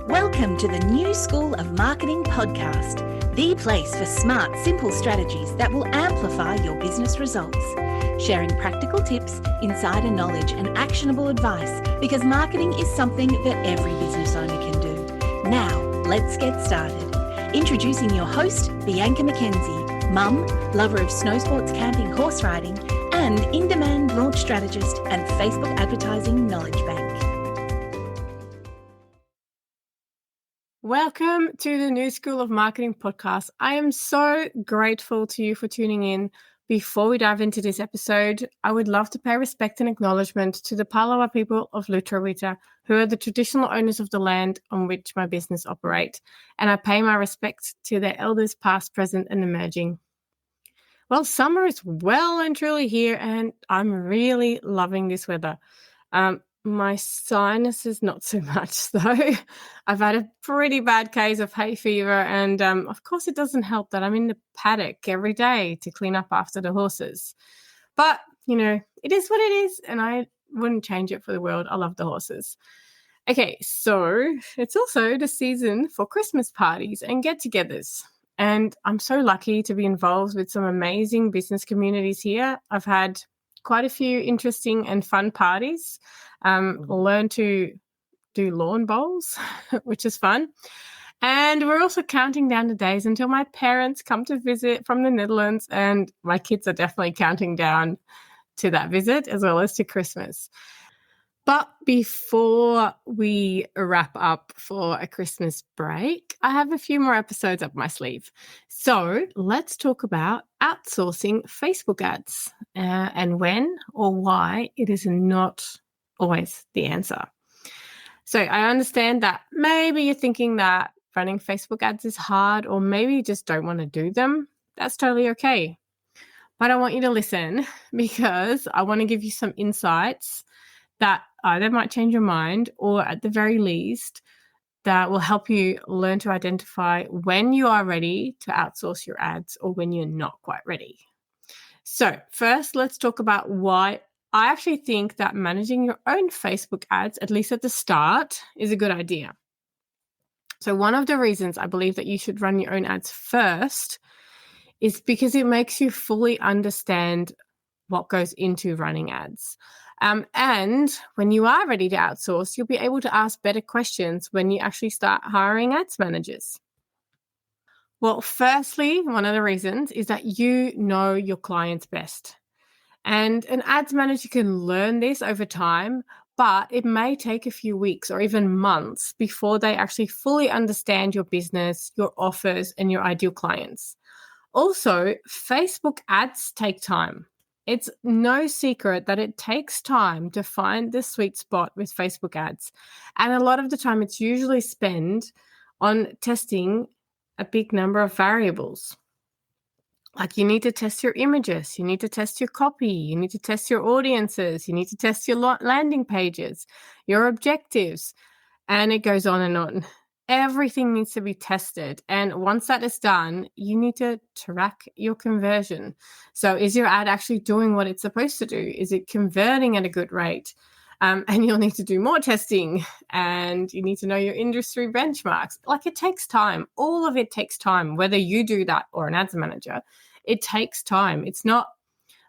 Welcome to the New School of Marketing podcast, the place for smart, simple strategies that will amplify your business results. Sharing practical tips, insider knowledge, and actionable advice because marketing is something that every business owner can do. Now, let's get started. Introducing your host, Bianca McKenzie, mum, lover of snow sports, camping, horse riding, and in-demand launch strategist and Facebook advertising knowledge bank. Welcome to the New School of Marketing podcast. I am so grateful to you for tuning in. Before we dive into this episode, I would love to pay respect and acknowledgement to the Palawa people of Lutruwita, who are the traditional owners of the land on which my business operate, and I pay my respect to their elders past, present, and emerging. Well, summer is well and truly here, and I'm really loving this weather. My sinuses, not so much though. I've had a pretty bad case of hay fever, and of course it doesn't help that I'm in the paddock every day to clean up after the horses. But, it is what it is, and I wouldn't change it for the world. I love the horses. Okay, so it's also the season for Christmas parties and get-togethers. And I'm so lucky to be involved with some amazing business communities here. I've had quite a few interesting and fun parties. Learn to do lawn bowls, which is fun. And we're also counting down the days until my parents come to visit from the Netherlands, and my kids are definitely counting down to that visit as well as to Christmas. But before we wrap up for a Christmas break, I have a few more episodes up my sleeve. So let's talk about outsourcing Facebook ads and when or why it is not always the answer. So I understand that maybe you're thinking that running Facebook ads is hard, or maybe you just don't want to do them. That's totally okay. But I want you to listen because I want to give you some insights that either might change your mind, or at the very least, that will help you learn to identify when you are ready to outsource your ads or when you're not quite ready. So first, let's talk about why I actually think that managing your own Facebook ads, at least at the start, is a good idea. So one of the reasons I believe that you should run your own ads first is because it makes you fully understand what goes into running ads. And when you are ready to outsource, you'll be able to ask better questions when you actually start hiring ads managers. Well, firstly, one of the reasons is that you know your clients best. And an ads manager can learn this over time, but it may take a few weeks or even months before they actually fully understand your business, your offers, and your ideal clients. Also, Facebook ads take time. It's no secret that it takes time to find the sweet spot with Facebook ads. And a lot of the time it's usually spent on testing a big number of variables. Like you need to test your images, you need to test your copy, you need to test your audiences, you need to test your landing pages, your objectives, and it goes on and on. Everything needs to be tested. And once that is done, you need to track your conversion. So is your ad actually doing what it's supposed to do? Is it converting at a good rate? And you'll need to do more testing, and you need to know your industry benchmarks. Like it takes time. All of it takes time, whether you do that or an ads manager. It takes time. It's not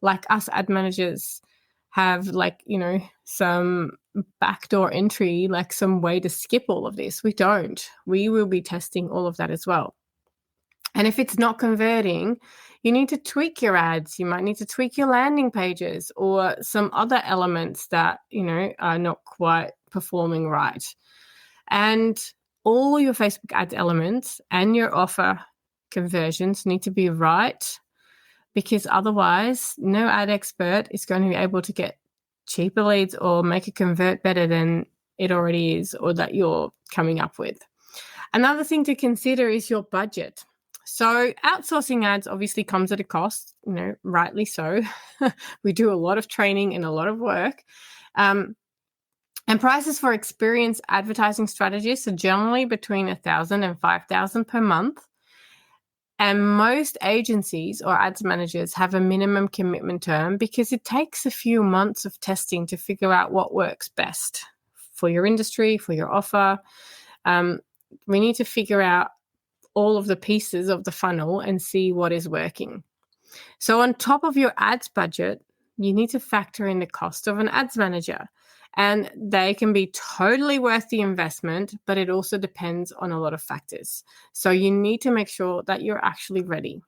like us ad managers have some backdoor entry, like some way to skip all of this. We don't. We will be testing all of that as well. And if it's not converting, you need to tweak your ads. You might need to tweak your landing pages or some other elements that, are not quite performing right. And all your Facebook ads elements and your offer conversions need to be right, because otherwise no ad expert is going to be able to get cheaper leads or make it convert better than it already is or that you're coming up with. Another thing to consider is your budget. So outsourcing ads obviously comes at a cost, rightly so. We do a lot of training and a lot of work. And prices for experienced advertising strategists are generally between $1,000 and $5,000 per month. And most agencies or ads managers have a minimum commitment term because it takes a few months of testing to figure out what works best for your industry, for your offer, We need to figure out all of the pieces of the funnel and see what is working. So on top of your ads budget, you need to factor in the cost of an ads manager. And they can be totally worth the investment, but it also depends on a lot of factors. So you need to make sure that you're actually ready.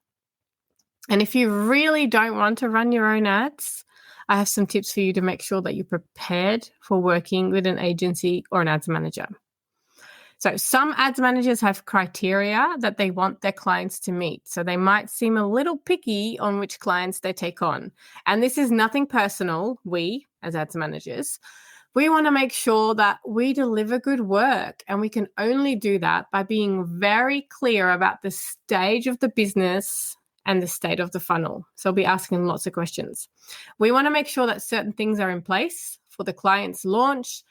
And if you really don't want to run your own ads, I have some tips for you to make sure that you're prepared for working with an agency or an ads manager. So some ads managers have criteria that they want their clients to meet. So they might seem a little picky on which clients they take on. And this is nothing personal. We, as ads managers, we want to make sure that we deliver good work, and we can only do that by being very clear about the stage of the business and the state of the funnel. So we'll be asking lots of questions. We want to make sure that certain things are in place for the client's launch,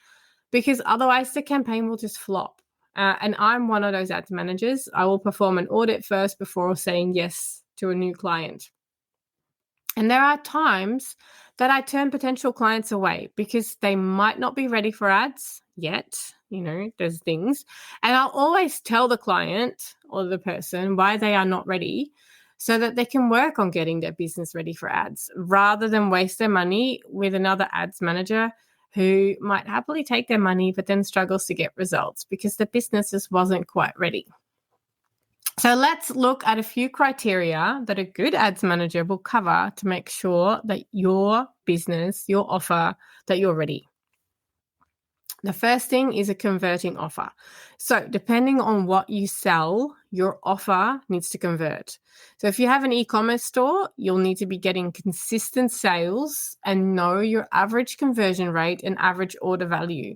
because otherwise the campaign will just flop. And I'm one of those ads managers. I will perform an audit first before saying yes to a new client. And there are times that I turn potential clients away because they might not be ready for ads yet. There's things. And I'll always tell the client or the person why they are not ready, so that they can work on getting their business ready for ads, rather than waste their money with another ads manager who might happily take their money but then struggles to get results because the business just wasn't quite ready. So let's look at a few criteria that a good ads manager will cover to make sure that your business, your offer, that you're ready. The first thing is a converting offer. So depending on what you sell, your offer needs to convert. So if you have an e-commerce store, you'll need to be getting consistent sales and know your average conversion rate and average order value.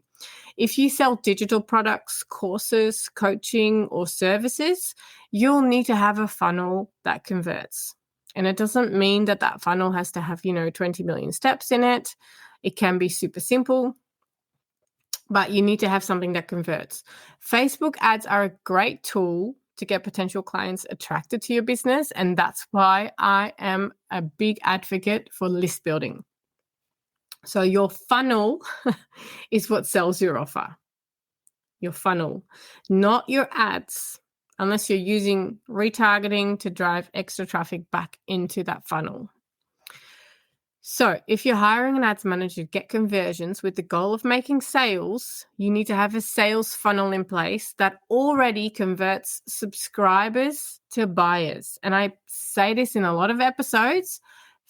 If you sell digital products, courses, coaching, or services, you'll need to have a funnel that converts. And it doesn't mean that that funnel has to have, 20 million steps in it. It can be super simple, but you need to have something that converts. Facebook ads are a great tool to get potential clients attracted to your business, and that's why I am a big advocate for list building. So your funnel is what sells your offer. Your funnel, not your ads, unless you're using retargeting to drive extra traffic back into that funnel. So if you're hiring an ads manager to get conversions with the goal of making sales, you need to have a sales funnel in place that already converts subscribers to buyers. And I say this in a lot of episodes,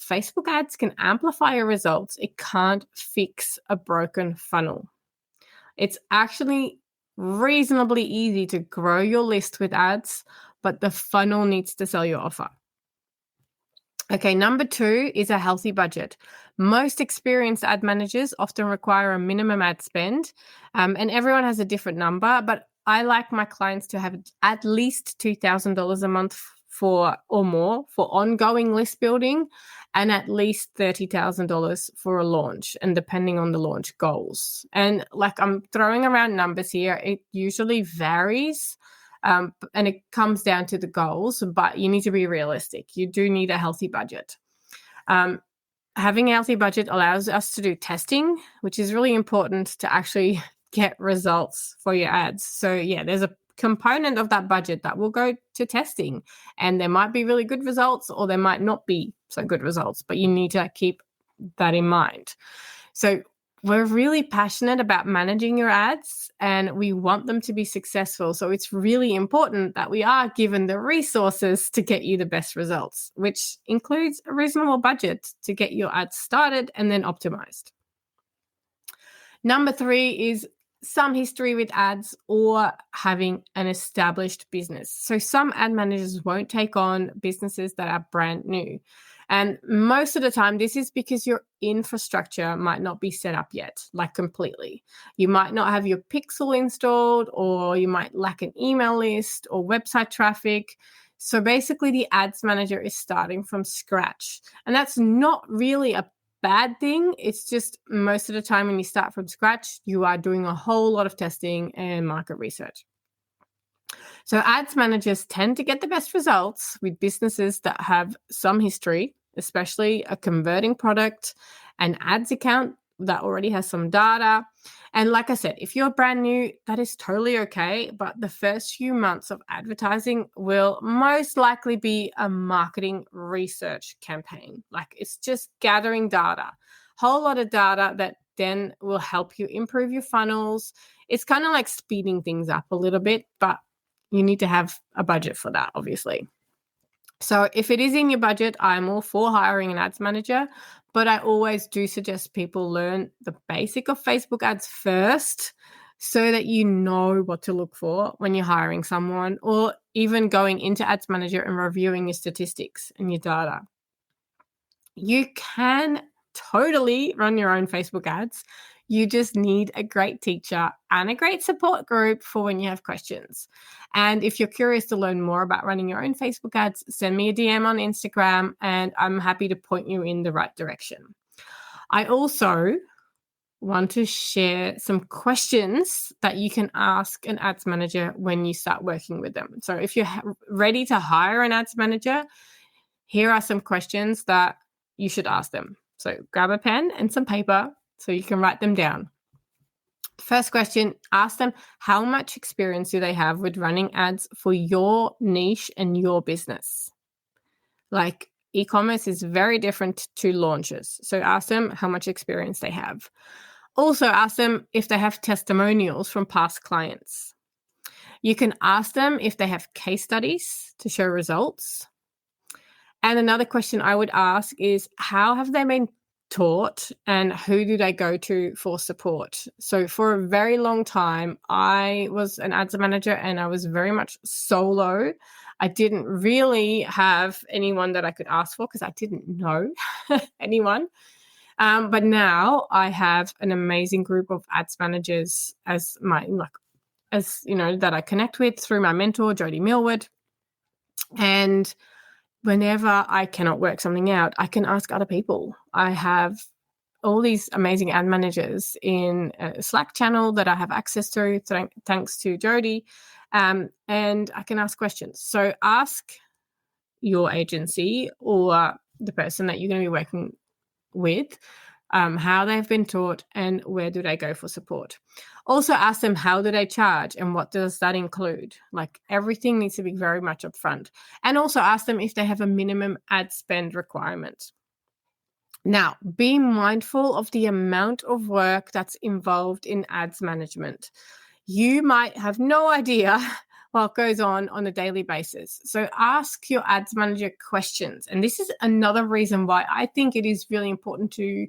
Facebook ads can amplify your results. It can't fix a broken funnel. It's actually reasonably easy to grow your list with ads, but the funnel needs to sell your offer. Okay, number 2 is a healthy budget. Most experienced ad managers often require a minimum ad spend, and everyone has a different number, but I like my clients to have at least $2,000 a month or more for ongoing list building, and at least $30,000 for a launch, and depending on the launch goals. And I'm throwing around numbers here, it usually varies. And it comes down to the goals, but you need to be realistic. You do need a healthy budget. Having a healthy budget allows us to do testing, which is really important to actually get results for your ads. So yeah, there's a component of that budget that will go to testing, and there might be really good results or there might not be so good results, but you need to keep that in mind. So we're really passionate about managing your ads, and we want them to be successful. So it's really important that we are given the resources to get you the best results, which includes a reasonable budget to get your ads started and then optimized. Number 3 is some history with ads or having an established business. So some ad managers won't take on businesses that are brand new. And most of the time, this is because your infrastructure might not be set up yet, completely. You might not have your pixel installed, or you might lack an email list or website traffic. So basically, the ads manager is starting from scratch. And that's not really a bad thing. It's just most of the time when you start from scratch, you are doing a whole lot of testing and market research. So ads managers tend to get the best results with businesses that have some history, especially a converting product, an ads account that already has some data. And like I said, if you're brand new, that is totally okay. But the first few months of advertising will most likely be a marketing research campaign. Like it's just gathering data, whole lot of data that then will help you improve your funnels. It's kind of like speeding things up a little bit, but you need to have a budget for that, obviously. So if it is in your budget, I'm all for hiring an ads manager, but I always do suggest people learn the basic of Facebook ads first so that you know what to look for when you're hiring someone, or even going into ads manager and reviewing your statistics and your data. You can totally run your own Facebook ads. You just need a great teacher and a great support group for when you have questions. And if you're curious to learn more about running your own Facebook ads, send me a DM on Instagram and I'm happy to point you in the right direction. I also want to share some questions that you can ask an ads manager when you start working with them. So if you're ready to hire an ads manager, here are some questions that you should ask them. So grab a pen and some paper so you can write them down. First question, ask them how much experience do they have with running ads for your niche and your business. Like e-commerce is very different to launches. So ask them how much experience they have. Also ask them if they have testimonials from past clients. You can ask them if they have case studies to show results. And another question I would ask is, how have they been taught and who do they go to for support? So for a very long time, I was an ads manager and I was very much solo. I didn't really have anyone that I could ask for because I didn't know anyone. But now I have an amazing group of ads managers as that I connect with through my mentor, Jodie Millward. And whenever I cannot work something out, I can ask other people. I have all these amazing ad managers in a Slack channel that I have access to, thanks to Jodie, and I can ask questions. So ask your agency or the person that you're going to be working with how they've been taught and where do they go for support. Also ask them how do they charge and what does that include. Like everything needs to be very much upfront. And also ask them if they have a minimum ad spend requirement. Now, be mindful of the amount of work that's involved in ads management. You might have no idea what goes on a daily basis. So ask your ads manager questions. And this is another reason why I think it is really important to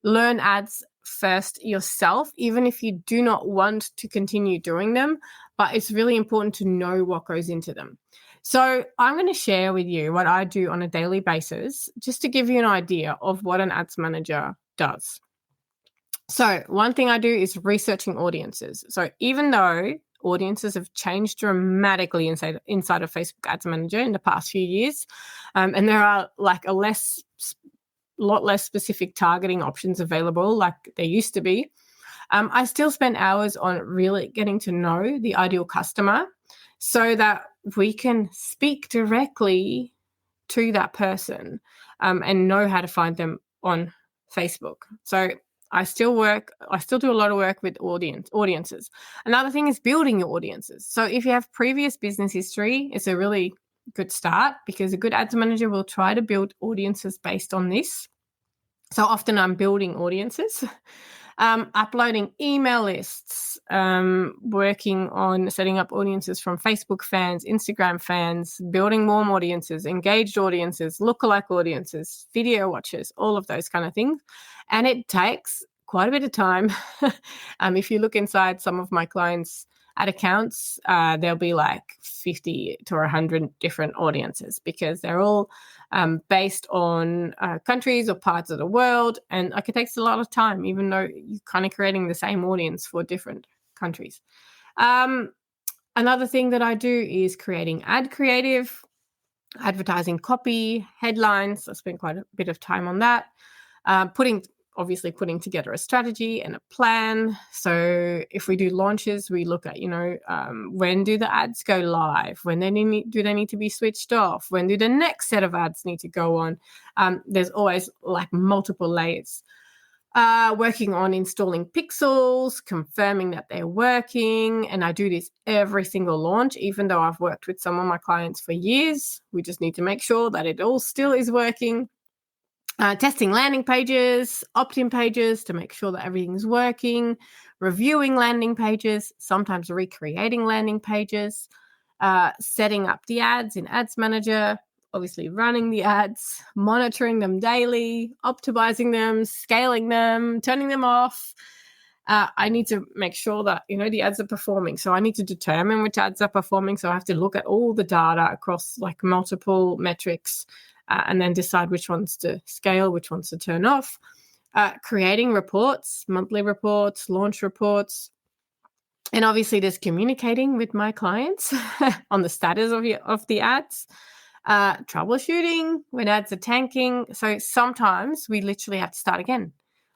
learn ads first yourself, even if you do not want to continue doing them, but it's really important to know what goes into them. So I'm going to share with you what I do on a daily basis, just to give you an idea of what an ads manager does. So one thing I do is researching audiences. So even though audiences have changed dramatically inside of Facebook Ads Manager in the past few years, and there are like a lot less specific targeting options available like there used to be, I still spend hours on really getting to know the ideal customer so that we can speak directly to that person and know how to find them on Facebook. So I still do a lot of work with audiences. Another thing is building your audiences. So if you have previous business history, it's a really good start because a good ads manager will try to build audiences based on this. So often I'm building audiences, uploading email lists, working on setting up audiences from Facebook fans, Instagram fans, building warm audiences, engaged audiences, lookalike audiences, video watchers, all of those kind of things. And it takes quite a bit of time. If you look inside some of my clients' ad accounts, there'll be like 50 to 100 different audiences because they're all based on countries or parts of the world. And like it takes a lot of time, even though you're kind of creating the same audience for different countries. Another thing that I do is creating ad creative, advertising copy, headlines. I spend quite a bit of time on that. Putting together a strategy and a plan. So if we do launches, we look at, when do the ads go live? When do they need to be switched off? When do the next set of ads need to go on? There's always like multiple layers. working on installing pixels, confirming that they're working. And I do this every single launch, even though I've worked with some of my clients for years. We just need to make sure that it all still is working. Testing landing pages, opt-in pages to make sure that everything's working, reviewing landing pages, sometimes recreating landing pages, setting up the ads in Ads Manager, obviously running the ads, monitoring them daily, optimizing them, scaling them, turning them off. I need to make sure that, the ads are performing. So I need to determine which ads are performing. So I have to look at all the data across like multiple metrics and then decide which ones to scale, which ones to turn off. Creating reports, monthly reports, launch reports. And obviously there's communicating with my clients on the status of the ads. Troubleshooting when ads are tanking. So sometimes we literally have to start again.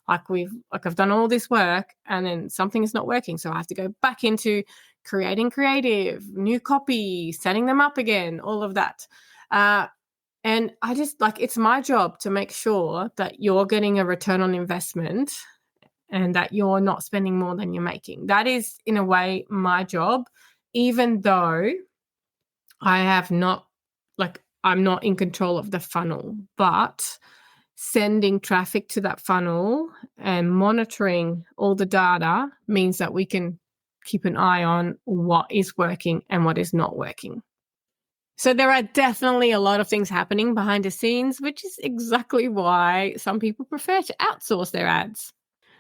I've done all this work and then something is not working. So I have to go back into creating creative, new copy, setting them up again, all of that. And I just it's my job to make sure that you're getting a return on investment and that you're not spending more than you're making. That is, in a way, my job, even though I have not, I'm not in control of the funnel, but sending traffic to that funnel and monitoring all the data means that we can keep an eye on what is working and what is not working. So there are definitely a lot of things happening behind the scenes, which is exactly why some people prefer to outsource their ads.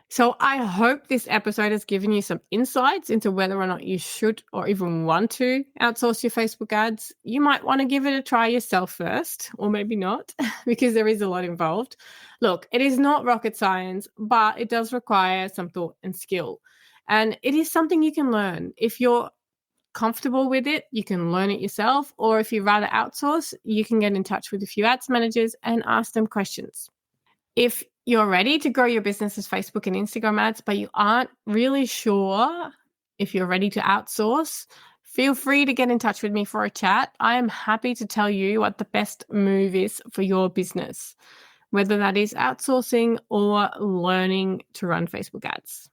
So I hope this episode has given you some insights into whether or not you should or even want to outsource your Facebook ads. You might want to give it a try yourself first, or maybe not, because there is a lot involved. Look, it is not rocket science, but it does require some thought and skill. And it is something you can learn. If you're comfortable with it, you can learn it yourself, or if you'd rather outsource, you can get in touch with a few ads managers and ask them questions. If you're ready to grow your business's Facebook and Instagram ads, but you aren't really sure if you're ready to outsource, feel free to get in touch with me for a chat. I am happy to tell you what the best move is for your business, whether that is outsourcing or learning to run Facebook ads.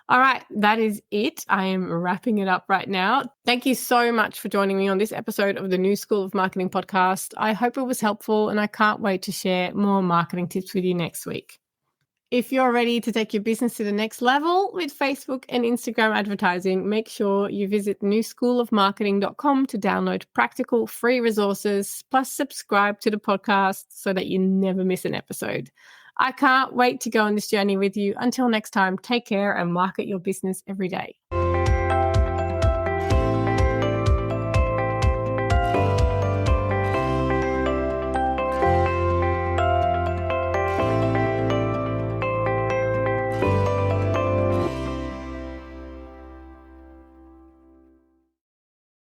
All right, that is it. I am wrapping it up right now. Thank you so much for joining me on this episode of the New School of Marketing podcast. I hope it was helpful and I can't wait to share more marketing tips with you next week. If you're ready to take your business to the next level with Facebook and Instagram advertising, make sure you visit newschoolofmarketing.com to download practical free resources, plus subscribe to the podcast so that you never miss an episode. I can't wait to go on this journey with you. Until next time, take care and market your business every day.